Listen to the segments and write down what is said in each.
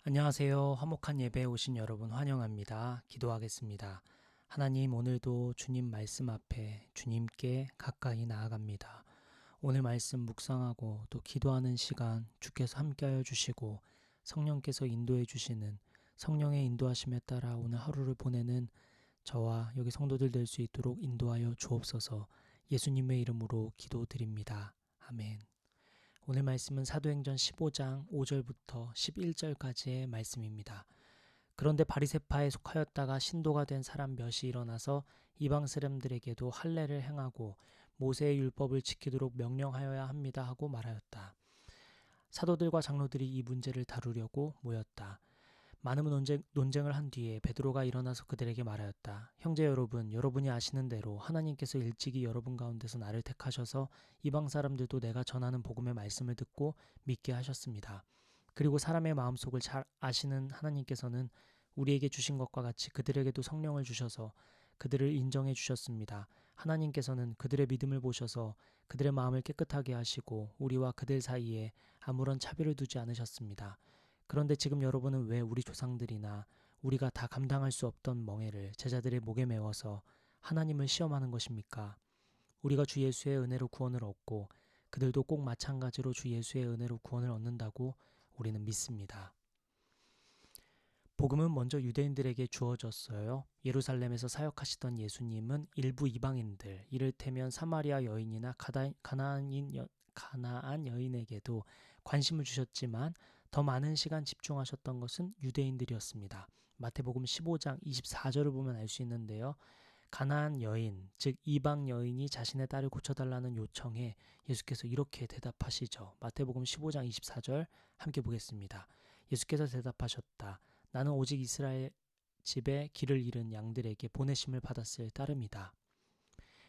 안녕하세요. 화목한 예배에 오신 여러분 환영합니다. 기도하겠습니다. 하나님, 오늘도 주님 말씀 앞에 주님께 가까이 나아갑니다. 오늘 말씀 묵상하고 또 기도하는 시간 주께서 함께하여 주시고 성령께서 인도해 주시는 성령의 인도하심에 따라 오늘 하루를 보내는 저와 여기 성도들 될 수 있도록 인도하여 주옵소서. 예수님의 이름으로 기도드립니다. 아멘. 오늘 말씀은 사도행전 15장 5절부터 11절까지의 말씀입니다. 그런데 바리새파에 속하였다가 신도가 된 사람 몇이 일어나서 이방 사람들에게도 할례를 행하고 모세의 율법을 지키도록 명령하여야 합니다 하고 말하였다. 사도들과 장로들이 이 문제를 다루려고 모였다. 많은 논쟁을 한 뒤에 베드로가 일어나서 그들에게 말하였다. 형제 여러분, 여러분이 아시는 대로 하나님께서 일찍이 여러분 가운데서 나를 택하셔서 이방 사람들도 내가 전하는 복음의 말씀을 듣고 믿게 하셨습니다. 그리고 사람의 마음속을 잘 아시는 하나님께서는 우리에게 주신 것과 같이 그들에게도 성령을 주셔서 그들을 인정해 주셨습니다. 하나님께서는 그들의 믿음을 보셔서 그들의 마음을 깨끗하게 하시고 우리와 그들 사이에 아무런 차별을 두지 않으셨습니다. 그런데 지금 여러분은 왜 우리 조상들이나 우리가 다 감당할 수 없던 멍에를 제자들의 목에 메워서 하나님을 시험하는 것입니까? 우리가 주 예수의 은혜로 구원을 얻고 그들도 꼭 마찬가지로 주 예수의 은혜로 구원을 얻는다고 우리는 믿습니다. 복음은 먼저 유대인들에게 주어졌어요. 예루살렘에서 사역하시던 예수님은 일부 이방인들, 이를테면 사마리아 여인이나 가나안 여인에게도 관심을 주셨지만 더 많은 시간 집중하셨던 것은 유대인들이었습니다. 마태복음 15장 24절을 보면 알 수 있는데요. 가나안 여인, 즉 이방 여인이 자신의 딸을 고쳐달라는 요청에 예수께서 이렇게 대답하시죠. 마태복음 15장 24절 함께 보겠습니다. 예수께서 대답하셨다. 나는 오직 이스라엘 집에 길을 잃은 양들에게 보내심을 받았을 따름이다.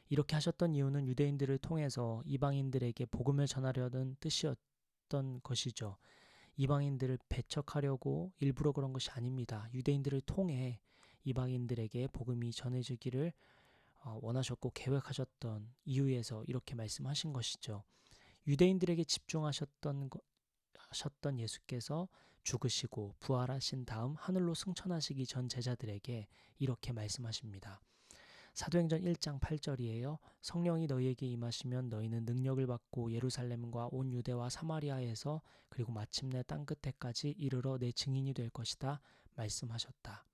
이렇게 하셨던 이유는 유대인들을 통해서 이방인들에게 복음을 전하려는 뜻이었던 것이죠. 이방인들을 배척하려고 일부러 그런 것이 아닙니다. 유대인들을 통해 이방인들에게 복음이 전해지기를 원하셨고 계획하셨던 이유에서 이렇게 말씀하신 것이죠. 유대인들에게 집중하셨던 예수께서 죽으시고 부활하신 다음 하늘로 승천하시기 전 제자들에게 이렇게 말씀하십니다. 사도행전 1장 8절이에요. 성령이 너희에게 임하시면 너희는 능력을 받고 예루살렘과 온 유대와 사마리아에서 그리고 마침내 땅끝에까지 이르러 내 증인이 될 것이다 말씀하셨다.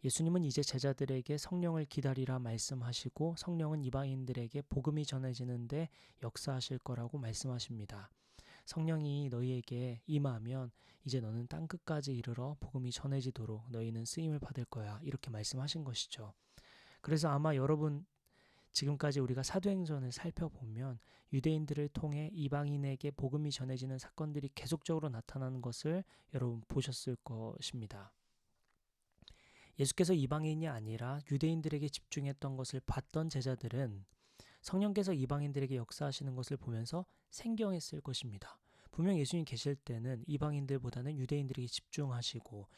예수님은 이제 제자들에게 성령을 기다리라 말씀하시고 성령은 이방인들에게 복음이 전해지는데 역사하실 거라고 말씀하십니다. 성령이 너희에게 임하면 이제 너는 땅끝까지 이르러 복음이 전해지도록 너희는 쓰임을 받을 거야. 이렇게 말씀하신 것이죠. 그래서 아마 여러분 지금까지 우리가 사도행전을 살펴보면 유대인들을 통해 이방인에게 복음이 전해지는 사건들이 계속적으로 나타나는 것을 여러분 보셨을 것입니다. 예수께서 이방인이 아니라 유대인들에게 집중했던 것을 봤던 제자들은 성령께서 이방인들에게 역사하시는 것을 보면서 생경했을 것입니다. 분명 예수님 계실 때는 이방인들보다는 유대인들에게 집중하시고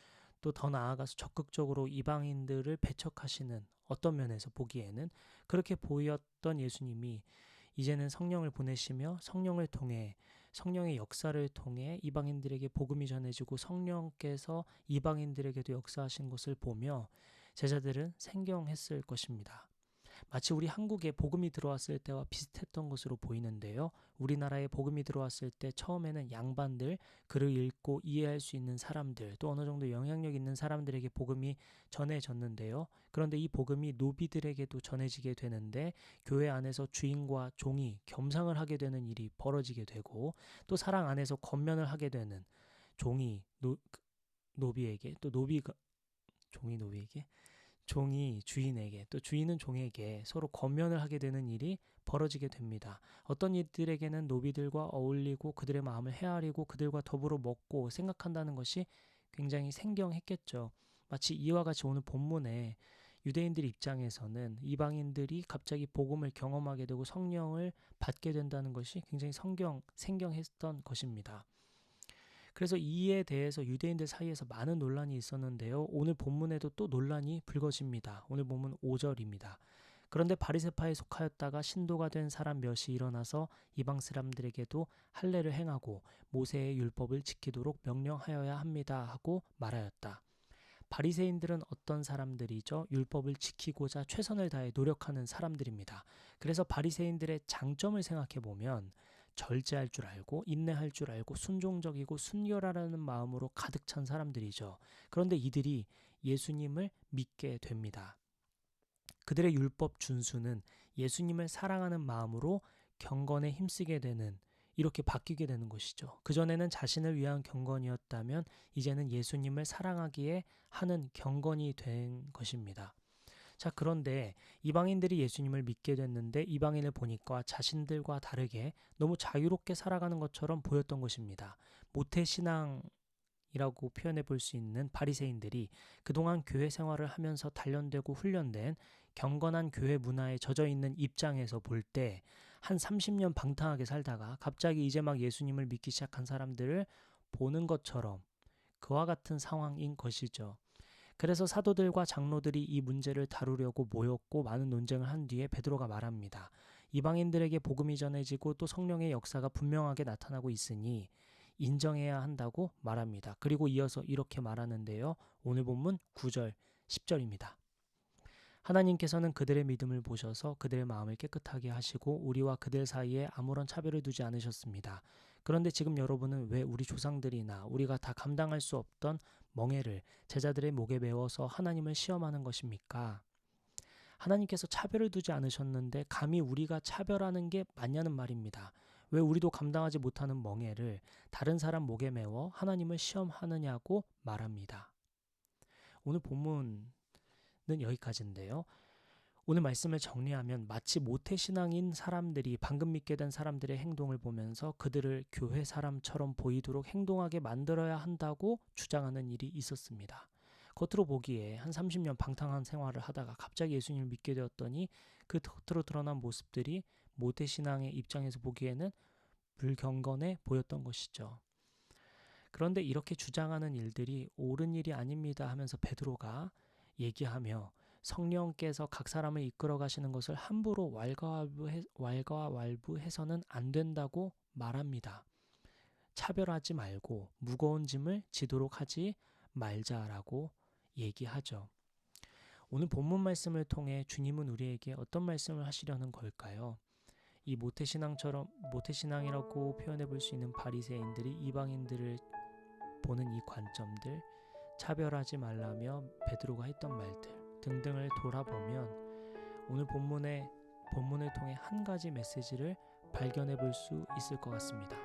또 더 나아가서 적극적으로 이방인들을 배척하시는 어떤 면에서 보기에는 그렇게 보였던 예수님이 이제는 성령을 보내시며 성령을 통해 성령의 역사를 통해 이방인들에게 복음이 전해지고 성령께서 이방인들에게도 역사하신 것을 보며 제자들은 생경했을 것입니다. 마치 우리 한국에 복음이 들어왔을 때와 비슷했던 것으로 보이는데요. 우리나라에 복음이 들어왔을 때 처음에는 양반들, 글을 읽고 이해할 수 있는 사람들, 또 어느 정도 영향력 있는 사람들에게 복음이 전해졌는데요. 그런데 이 복음이 노비들에게도 전해지게 되는데 교회 안에서 주인과 종이 겸상을 하게 되는 일이 벌어지게 되고 또 사랑 안에서 권면을 하게 되는 종이 노비에게 또 종이 노비에게 종이 주인에게 또 주인은 종에게 서로 권면을 하게 되는 일이 벌어지게 됩니다. 어떤 이들에게는 노비들과 어울리고 그들의 마음을 헤아리고 그들과 더불어 먹고 생각한다는 것이 굉장히 생경했겠죠. 마치 이와 같이 오늘 본문에 유대인들 입장에서는 이방인들이 갑자기 복음을 경험하게 되고 성령을 받게 된다는 것이 굉장히 생경했던 것입니다. 그래서 이에 대해서 유대인들 사이에서 많은 논란이 있었는데요. 오늘 본문에도 또 논란이 불거집니다. 오늘 본문 5절입니다. 그런데 바리새파에 속하였다가 신도가 된 사람 몇이 일어나서 이방 사람들에게도 할례를 행하고 모세의 율법을 지키도록 명령하여야 합니다 하고 말하였다. 바리새인들은 어떤 사람들이죠? 율법을 지키고자 최선을 다해 노력하는 사람들입니다. 그래서 바리새인들의 장점을 생각해 보면 절제할 줄 알고 인내할 줄 알고 순종적이고 순결하라는 마음으로 가득 찬 사람들이죠. 그런데 이들이 예수님을 믿게 됩니다. 그들의 율법 준수는 예수님을 사랑하는 마음으로 경건에 힘쓰게 되는, 이렇게 바뀌게 되는 것이죠. 그전에는 자신을 위한 경건이었다면 이제는 예수님을 사랑하기에 하는 경건이 된 것입니다. 자, 그런데 이방인들이 예수님을 믿게 됐는데 이방인을 보니까 자신들과 다르게 너무 자유롭게 살아가는 것처럼 보였던 것입니다. 모태신앙이라고 표현해 볼 수 있는 바리새인들이 그동안 교회 생활을 하면서 단련되고 훈련된 경건한 교회 문화에 젖어 있는 입장에서 볼 때 한 30년 방탕하게 살다가 갑자기 이제 막 예수님을 믿기 시작한 사람들을 보는 것처럼 그와 같은 상황인 것이죠. 그래서 사도들과 장로들이 이 문제를 다루려고 모였고 많은 논쟁을 한 뒤에 베드로가 말합니다. 이방인들에게 복음이 전해지고 또 성령의 역사가 분명하게 나타나고 있으니 인정해야 한다고 말합니다. 그리고 이어서 이렇게 말하는데요. 오늘 본문 9절, 10절입니다. 하나님께서는 그들의 믿음을 보셔서 그들의 마음을 깨끗하게 하시고 우리와 그들 사이에 아무런 차별을 두지 않으셨습니다. 그런데 지금 여러분은 왜 우리 조상들이나 우리가 다 감당할 수 없던 멍에를 제자들의 목에 메워서 하나님을 시험하는 것입니까? 하나님께서 차별을 두지 않으셨는데 감히 우리가 차별하는 게 맞냐는 말입니다. 왜 우리도 감당하지 못하는 멍에를 다른 사람 목에 메워 하나님을 시험하느냐고 말합니다. 오늘 본문 는 여기까지인데요. 오늘 말씀을 정리하면 마치 모태신앙인 사람들이 방금 믿게 된 사람들의 행동을 보면서 그들을 교회 사람처럼 보이도록 행동하게 만들어야 한다고 주장하는 일이 있었습니다. 겉으로 보기에 한 30년 방탕한 생활을 하다가 갑자기 예수님을 믿게 되었더니 그 겉으로 드러난 모습들이 모태신앙의 입장에서 보기에는 불경건해 보였던 것이죠. 그런데 이렇게 주장하는 일들이 옳은 일이 아닙니다 하면서 베드로가 얘기하며 성령께서 각 사람을 이끌어 가시는 것을 함부로 왈가왈부해서는 안 된다고 말합니다. 차별하지 말고 무거운 짐을 지도록 하지 말자라고 얘기하죠. 오늘 본문 말씀을 통해 주님은 우리에게 어떤 말씀을 하시려는 걸까요? 이 모태신앙이라고 표현해 볼 수 있는 바리새인들이 이방인들을 보는 이 관점들, 차별하지 말라며 베드로가 했던 말들 등등을 돌아보면 오늘 본문을 통해 한 가지 메시지를 발견해 볼 수 있을 것 같습니다.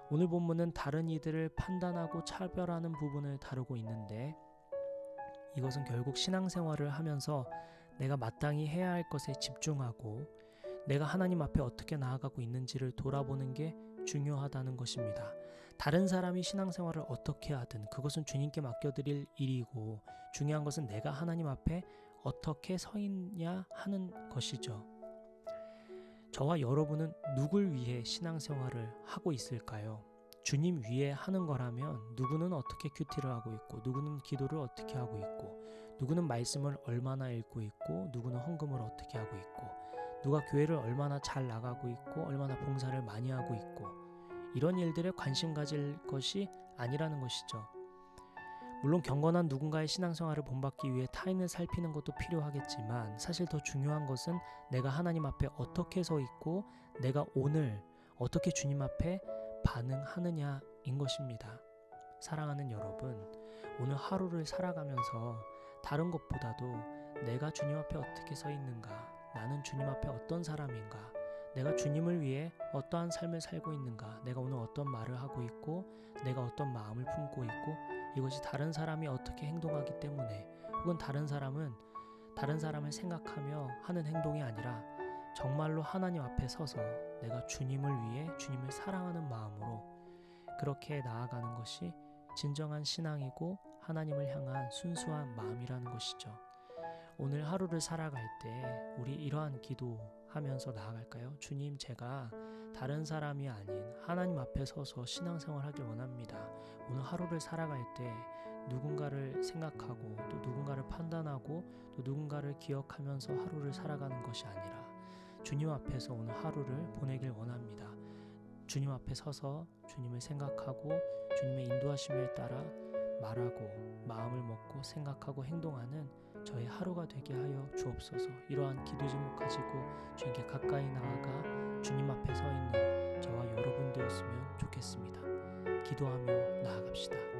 오늘 본문은 다른 이들을 판단하고 차별하는 부분을 다루고 있는데 이것은 결국 신앙생활을 하면서 내가 마땅히 해야 할 것에 집중하고 내가 하나님 앞에 어떻게 나아가고 있는지를 돌아보는 게 중요하다는 것입니다. 다른 사람이 신앙생활을 어떻게 하든 그것은 주님께 맡겨드릴 일이고 중요한 것은 내가 하나님 앞에 어떻게 서 있냐 하는 것이죠. 저와 여러분은 누굴 위해 신앙생활을 하고 있을까요? 주님 위해 하는 거라면 누구는 어떻게 큐티를 하고 있고 누구는 기도를 어떻게 하고 있고 누구는 말씀을 얼마나 읽고 있고 누구는 헌금을 어떻게 하고 있고 누가 교회를 얼마나 잘 나가고 있고 얼마나 봉사를 많이 하고 있고 이런 일들에 관심 가질 것이 아니라는 것이죠. 물론 경건한 누군가의 신앙생활을 본받기 위해 타인을 살피는 것도 필요하겠지만 사실 더 중요한 것은 내가 하나님 앞에 어떻게 서 있고 내가 오늘 어떻게 주님 앞에 반응하느냐인 것입니다. 사랑하는 여러분, 오늘 하루를 살아가면서 다른 것보다도 내가 주님 앞에 어떻게 서 있는가, 나는 주님 앞에 어떤 사람인가, 내가 주님을 위해 어떠한 삶을 살고 있는가, 내가 오늘 어떤 말을 하고 있고 내가 어떤 마음을 품고 있고 이것이 다른 사람이 어떻게 행동하기 때문에 혹은 다른 사람을 생각하며 하는 행동이 아니라 정말로 하나님 앞에 서서 내가 주님을 위해 주님을 사랑하는 마음으로 그렇게 나아가는 것이 진정한 신앙이고 하나님을 향한 순수한 마음이라는 것이죠. 오늘 하루를 살아갈 때 우리 이러한 기도하면서 나아갈까요? 주님, 제가 다른 사람이 아닌 하나님 앞에 서서 신앙생활 하길 원합니다. 오늘 하루를 살아갈 때 누군가를 생각하고 또 누군가를 판단하고 또 누군가를 기억하면서 하루를 살아가는 것이 아니라 주님 앞에서 오늘 하루를 보내길 원합니다. 주님 앞에 서서 주님을 생각하고 주님의 인도하심에 따라 말하고 마음을 먹고 생각하고 행동하는 저의 하루가 되게 하여 주옵소서. 이러한 기도 제목 가지고 주님께 가까이 나아가 주님 앞에 서 있는 저와 여러분 되었으면 좋겠습니다. 기도하며 나아갑시다.